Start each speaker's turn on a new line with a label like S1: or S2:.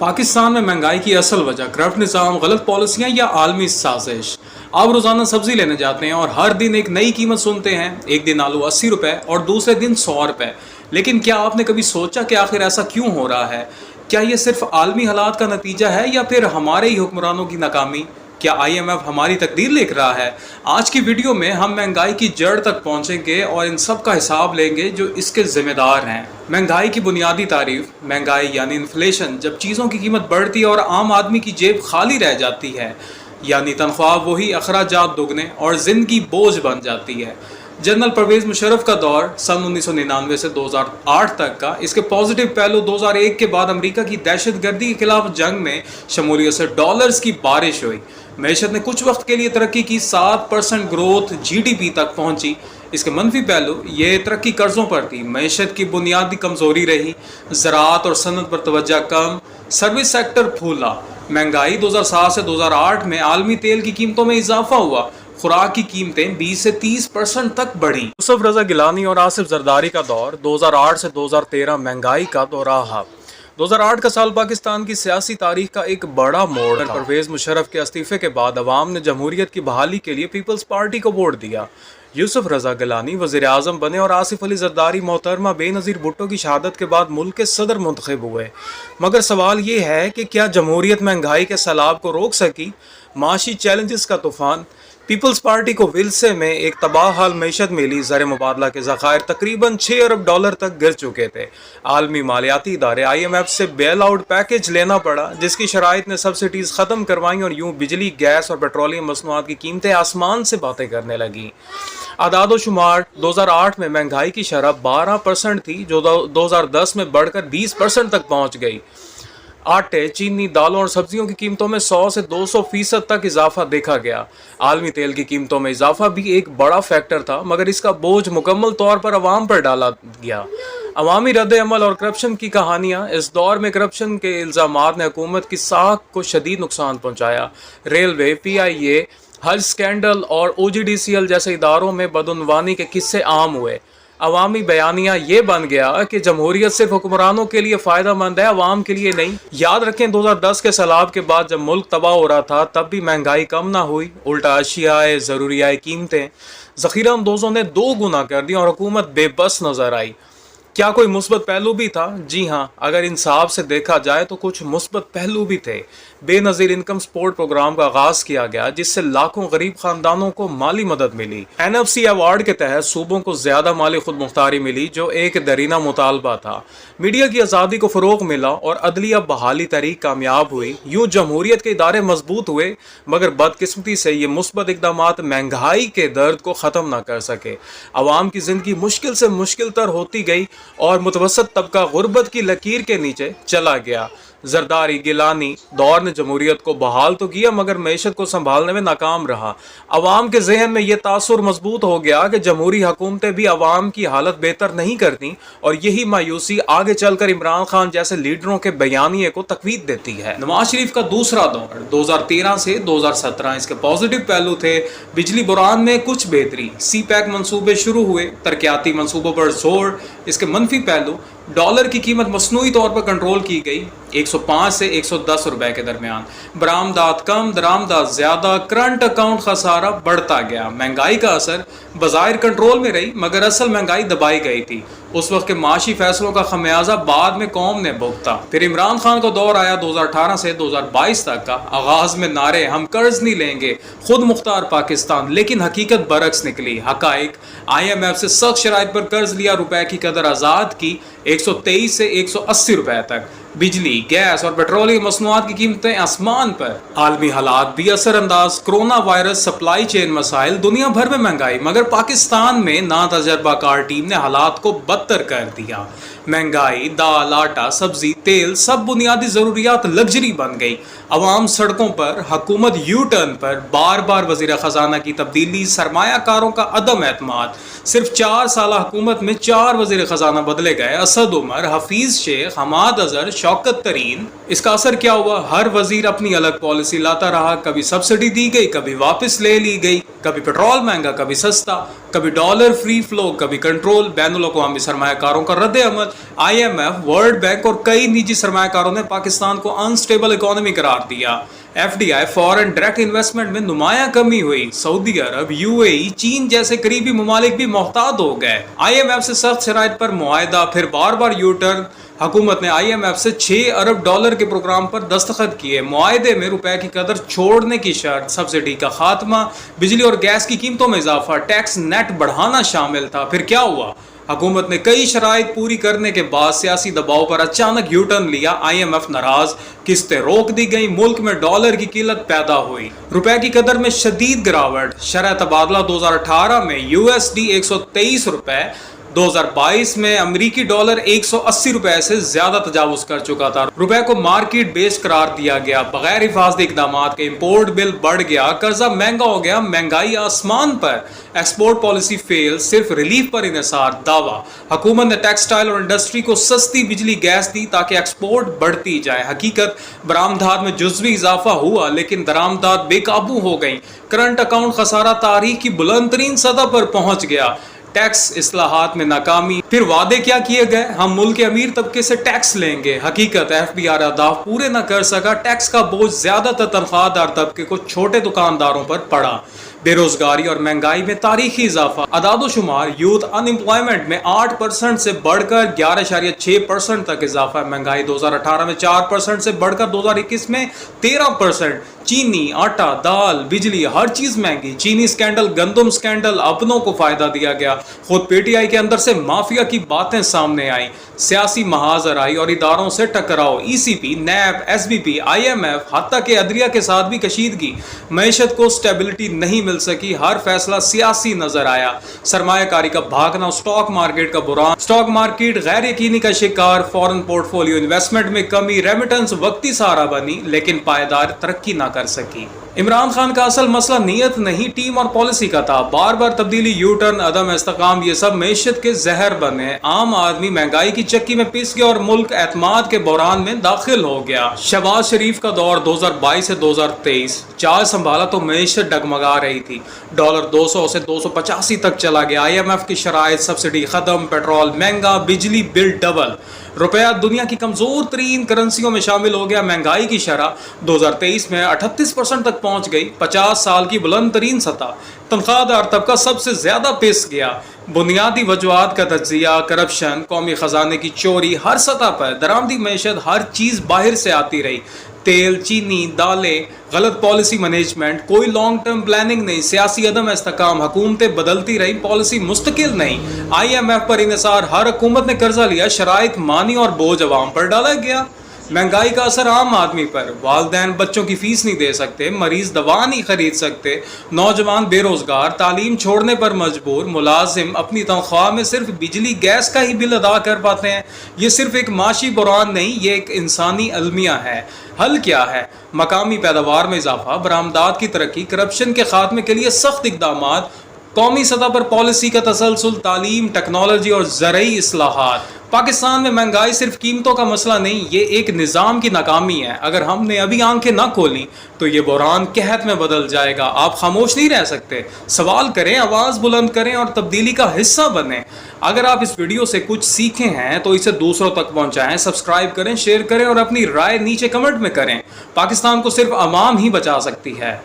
S1: पाकिस्तान में महंगाई की असल वजह करप्ट निज़ाम, गलत पॉलिसियाँ या आलमी साजिश। आप रोज़ाना सब्ज़ी लेने जाते हैं और हर दिन एक नई कीमत सुनते हैं। एक दिन आलू 80 रुपये और दूसरे दिन 100 रुपये। लेकिन क्या आपने कभी सोचा कि आखिर ऐसा क्यों हो रहा है? क्या ये सिर्फ आलमी हालात का नतीजा है या फिर हमारे ही हुक्मरानों की नाकामी? क्या IMF हमारी तकदीर लिख रहा है? आज की वीडियो में हम महंगाई की जड़ तक पहुंचेंगे और इन सब का हिसाब लेंगे जो इसके जिम्मेदार हैं। महंगाई की बुनियादी तारीफ। महंगाई यानी इन्फ्लेशन, जब चीज़ों की कीमत बढ़ती है और आम आदमी की जेब खाली रह जाती है, यानी तनख्वाह वही, अखराजात दुगने और ज़िंदगी बोझ बन जाती है। जनरल परवेज़ मुशर्रफ का दौर सन 1999 से 2008 तक का, इसके पॉजिटिव पहलू 2001 के बाद अमेरिका की दहशतगर्दी के खिलाफ जंग में शमूलियत से डॉलर्स की बारिश हुई। मैशत ने कुछ वक्त के लिए तरक्की की, 7% ग्रोथ GDP तक पहुंची। इसके मनफी पहलू, ये तरक्की कर्जों पर थी, मैशत की बुनियादी कमज़ोरी रही, ज़राअत और सनत पर तवज्जो कम, सर्विस सेक्टर फूला। महंगाई 2007 से 2008 में आलमी तेल की कीमतों में इजाफा हुआ, खुराक की कीमतें 20 से 30% तक बढ़ी। यूसुफ रजा गिलानी और आसिफ जरदारी का दौर 2008 से 2013 महंगाई का दोराहा। 2008 का साल पाकिस्तान की सियासी तारीख का एक बड़ा मोड़ था। परवेज़ मुशर्रफ के इस्तीफे के बाद अवाम ने जमहूरियत की बहाली के लिए पीपल्स पार्टी को वोट दिया। यूसुफ रजा गिलानी वज़ीर आज़म बने और आसिफ अली जरदारी मोहतरमा बेनज़ीर भुट्टो की शहादत के बाद मुल्क के सदर मुंतखब हुए। मगर सवाल ये है कि क्या जमहूरियत महंगाई के सैलाब को रोक सकी? माशी चैलेंजेस का तूफान। पीपल्स पार्टी को विलसे में एक तबाह हाल मैशत मिली। ज़र मुबादला के ज़खायर तकरीबन 6 अरब डॉलर तक गिर चुके थे। आलमी मालियाती इदारे IMF से बेल आउट पैकेज लेना पड़ा, जिसकी शराइत ने सब्सिडीज़ ख़त्म करवाई और यूँ बिजली, गैस और पेट्रोलियम मसनूआत की कीमतें आसमान से बातें करने लगी। आदाद शुमार 2008 में महंगाई की शरह 12% थी, जो 2010 में बढ़कर 20% तक पहुँच गई। आटे, चीनी, दालों और सब्जियों की कीमतों में 100 से 200% तक इजाफा देखा गया। आलमी तेल की कीमतों में इजाफा भी एक बड़ा फैक्टर था, मगर इसका बोझ मुकम्मल तौर पर अवाम पर डाला गया। अवामी रद्द अमल और करप्शन की कहानियाँ। इस दौर में करप्शन के इल्ज़ामात ने हुकूमत की साख को शदीद नुकसान पहुँचाया। रेलवे, PIA, हज स्कैंडल और OGDCL जैसे इदारों में बदउनवानी के किस्से आम हुए। अवामी बयानिया ये बन गया कि जमहूरियत सिर्फ हुक्मरानों के लिए फ़ायदा मंद है, अवाम के लिए नहीं। याद रखें 2010 के सैलाब के बाद जब मुल्क तबाह हो रहा था, तब भी महंगाई कम ना हुई। उल्टा अशियाए ज़रूरियाए कीमतें, ज़ख़ीरा अंदोज़ों ने 2 गुना कर दी और हुकूमत बेबस नज़र आई। क्या कोई मुस्बत पहलू भी था? जी हाँ, अगर इंसाफ से देखा जाए तो कुछ मुस्बत पहलू भी थे। बेनज़ीर इनकम सपोर्ट प्रोग्राम का आगाज़ किया गया, जिससे लाखों गरीब खानदानों को माली मदद मिली। NFC अवार्ड के तहत सूबों को ज़्यादा माली खुद मुख्तारी मिली, जो एक दरीना मुतालबा था। मीडिया की आज़ादी को फ़रोग़ मिला और अदलिया बहाली तहरीक कामयाब हुई। यूँ जमहूरियत के इदारे मजबूत हुए, मगर बदकिस्मती से ये मुस्बत इक़दामात महंगाई के दर्द को ख़त्म न कर सके। अवाम की ज़िंदगी मुश्किल से मुश्किल तर होती गई और मुतवसत तबका गुर्बत की लकीर के नीचे चला गया। जरदारी गिलानी दौर ने जमहूरियत को बहाल तो किया, मगर मैशत को संभालने में नाकाम रहा। अवाम के जहन में यह तासुर मजबूत हो गया कि जमहूरी हुकूमतें भी अवाम की हालत बेहतर नहीं करती, और यही मायूसी आगे चलकर इमरान खान जैसे लीडरों के बयानिए को तकवीत देती है। नवाज शरीफ का दूसरा दौर 2013 से 2017। इसके पॉजिटिव पहलू थे, बिजली बुरान में कुछ बेहतरी, CPEC मंसूबे शुरू हुए, तरक्याती मंसूबों पर जोर। इसके मनफी पहलू, डॉलर की कीमत मसनूई तौर पर कंट्रोल की गई, 105 से 110 रुपए के दरमियान। बरामदात कम, दरामदात ज़्यादा, करंट अकाउंट खसारा बढ़ता गया। महंगाई का असर बज़ाहिर कंट्रोल में रही, मगर असल महंगाई दबाई गई थी। उस वक्त के माशी फैसलों का खमियाजा बाद में कौम ने भुगता। फिर इमरान खान का दौर आया 2018 से 2022 तक का। आगाज़ में नारे, हम कर्ज नहीं लेंगे, खुद मुख्तार पाकिस्तान, लेकिन हकीकत बरक्स निकली। हकाइक, IMF से सख्त शराइत पर कर्ज लिया, रुपए की कदर आज़ाद की, 123 से 180 रुपए तक। बिजली, गैस और पेट्रोलियम मसनूआत की कीमतें आसमान पर। आलमी हालात भी असरअंदाज, कोरोना वायरस, सप्लाई चेन मसाइल, दुनिया भर में महंगाई, मगर पाकिस्तान में ना तजर्बाकार टीम ने हालात को बदतर कर दिया। महंगाई, दाल, आटा, सब्जी, तेल, सब बुनियादी ज़रूरियात लग्जरी बन गई। अवाम सड़कों पर, हुकूमत U-टर्न पर, बार बार वज़ीर ख़जाना की तब्दीली, सरमायाकारों का अदम एतमाद। सिर्फ 4 साल हुकूमत में 4 वज़ीर ख़जाना बदले गए, असद उमर, हफीज़ शेख, हमाद अज़हर, शौकत तरीन। इसका असर क्या हुआ? हर वज़ीर अपनी अलग पॉलिसी लाता रहा। कभी सब्सिडी दी गई, कभी वापस ले ली गई, कभी पेट्रोल महंगा, कभी सस्ता। کبھی ڈالر فری فلو، کبھی کنٹرول، بین الاقوامی سرمایہ کاروں کا رد عمل، IMF، ورلڈ بینک اور کئی نجی سرمایہ کاروں نے پاکستان کو انسٹیبل اکانومی قرار دیا۔ FDI فورن ڈائریکٹ انویسٹمنٹ میں نمایاں کمی ہوئی، سعودی عرب، UAE، چین جیسے قریبی ممالک بھی محتاط ہو گئے۔ IMF سے سخت شرائط پر معاہدہ، پھر بار بار یو ٹرن۔ حکومت نے IMF سے $6 ارب کے پروگرام پر دستخط کیے۔ معاہدے میں روپے کی قدر چھوڑنے کی شرط، سبسڈی کا خاتمہ، بجلی اور گیس کی قیمتوں میں اضافہ، ٹیکس نیٹ بڑھانا شامل تھا۔ پھر کیا ہوا؟ حکومت نے کئی شرائط پوری کرنے کے بعد سیاسی دباؤ پر اچانک یو ٹرن لیا۔ IMF ناراض، قسطیں روک دی گئیں، ملک میں ڈالر کی قلت پیدا ہوئی، روپے کی قدر میں شدید گراوٹ۔ شرح تبادلہ 2018 میں USD 123 روپے، 2022 میں امریکی ڈالر 180 روپے سے زیادہ تجاوز کر چکا تھا۔ روپے کو مارکیٹ بیسڈ قرار دیا گیا، بغیر حفاظتی اقدامات کے امپورٹ بل بڑھ گیا، قرضہ مہنگا ہو گیا، مہنگائی آسمان پر، ایکسپورٹ پالیسی فیل، صرف ریلیف پر انحصار۔ دعویٰ، حکومت نے ٹیکسٹائل اور انڈسٹری کو سستی بجلی گیس دی تاکہ ایکسپورٹ بڑھتی جائے۔ حقیقت، برآمدات میں جزوی اضافہ ہوا لیکن درآمدات بے قابو ہو گئیں۔ کرنٹ اکاؤنٹ خسارہ تاریخ کی بلند ترین سطح پر پہنچ گیا۔ ٹیکس اصلاحات میں ناکامی۔ پھر وعدے کیا کیے گئے؟ ہم ملک کے امیر طبقے سے ٹیکس لیں گے۔ حقیقت، FBR اہداف پورے نہ کر سکا۔ ٹیکس کا بوجھ زیادہ تر تنخواہ دار طبقے کو چھوٹے دکانداروں پر پڑا۔ بے روزگاری اور مہنگائی میں تاریخی اضافہ۔ اعداد و شمار، یوتھ ان امپلائمنٹ میں 8% سے بڑھ کر 11.6% تک اضافہ۔ مہنگائی 2018 میں 4% سے بڑھ کر 2021 میں 13%۔ چینی، آٹا، دال، بجلی، ہر چیز مہنگی۔ چینی سکینڈل، گندم سکینڈل، اپنوں کو فائدہ دیا گیا۔ خود PTI کے اندر سے مافیا کی باتیں سامنے آئیں۔ سیاسی محاذر آئی اور اداروں سے ٹکراؤ، ECP، نیب، SBP، IMF، حتیٰ کہ عدلیہ کے ساتھ بھی کشیدگی۔ معیشت کو سٹیبلٹی نہیں مل سکی، ہر فیصلہ سیاسی نظر آیا۔ سرمایہ کاری کا بھاگنا، سٹاک مارکیٹ کا بحران، سٹاک مارکیٹ غیر یقینی کا شکار، فورن پورٹ فولیو انویسٹمنٹ میں کمی، ریمیٹنس وقتی سہارا بنی لیکن پائیدار ترقی نہ کر سکی۔ عمران خان کا اصل مسئلہ نیت نہیں، ٹیم اور پالیسی کا تھا۔ بار بار تبدیلی، یو ٹرن، عدم استحکام، یہ سب معیشت کے زہر بنے۔ عام آدمی مہنگائی کی چکی میں پس گیا اور ملک اعتماد کے بحران میں داخل ہو گیا۔ شہباز شریف کا دور 2022 سے 2023، چال سنبھالا تو معیشت ڈگمگا رہی تھی۔ ڈالر 200 سے 285 تک چلا گیا۔ IMF کی شرائط، سبسڈی ختم، پیٹرول مہنگا، بجلی بل ڈبل۔ روپیہ دنیا کی کمزور ترین کرنسیوں میں شامل ہو گیا۔ مہنگائی کی شرح 2023 میں 38% تک پہنچ گئی، 50 سال کی بلند ترین سطح۔ تنخواہ دار طبقہ سب سے زیادہ پس گیا۔ بنیادی وجوہات کا تجزیہ، کرپشن، قومی خزانے کی چوری، ہر سطح پر درآمدی معیشت، ہر چیز باہر سے آتی رہی، تیل، چینی، دالیں، غلط پالیسی مینجمنٹ، کوئی لانگ ٹرم پلاننگ نہیں، سیاسی عدم استحکام، حکومتیں بدلتی رہی، پالیسی مستقل نہیں۔ IMF پر انحصار، ہر حکومت نے قرضہ لیا، شرائط مانی اور بوجھ عوام پر ڈالا گیا۔ مہنگائی کا اثر عام آدمی پر، والدین بچوں کی فیس نہیں دے سکتے، مریض دوا نہیں خرید سکتے، نوجوان بے روزگار، تعلیم چھوڑنے پر مجبور، ملازم اپنی تنخواہ میں صرف بجلی گیس کا ہی بل ادا کر پاتے ہیں۔ یہ صرف ایک معاشی بحران نہیں، یہ ایک انسانی المیہ ہے۔ حل کیا ہے؟ مقامی پیداوار میں اضافہ، برآمدات کی ترقی، کرپشن کے خاتمے کے لیے سخت اقدامات، قومی سطح پر پالیسی کا تسلسل، تعلیم، ٹیکنالوجی اور زرعی اصلاحات۔ پاکستان میں مہنگائی صرف قیمتوں کا مسئلہ نہیں، یہ ایک نظام کی ناکامی ہے۔ اگر ہم نے ابھی آنکھیں نہ کھولیں تو یہ بحران قحط میں بدل جائے گا۔ آپ خاموش نہیں رہ سکتے، سوال کریں، آواز بلند کریں اور تبدیلی کا حصہ بنیں۔ اگر آپ اس ویڈیو سے کچھ سیکھے ہیں تو اسے دوسروں تک پہنچائیں، سبسکرائب کریں، شیئر کریں اور اپنی رائے نیچے کمنٹ میں کریں۔ پاکستان کو صرف عوام ہی بچا سکتی ہے۔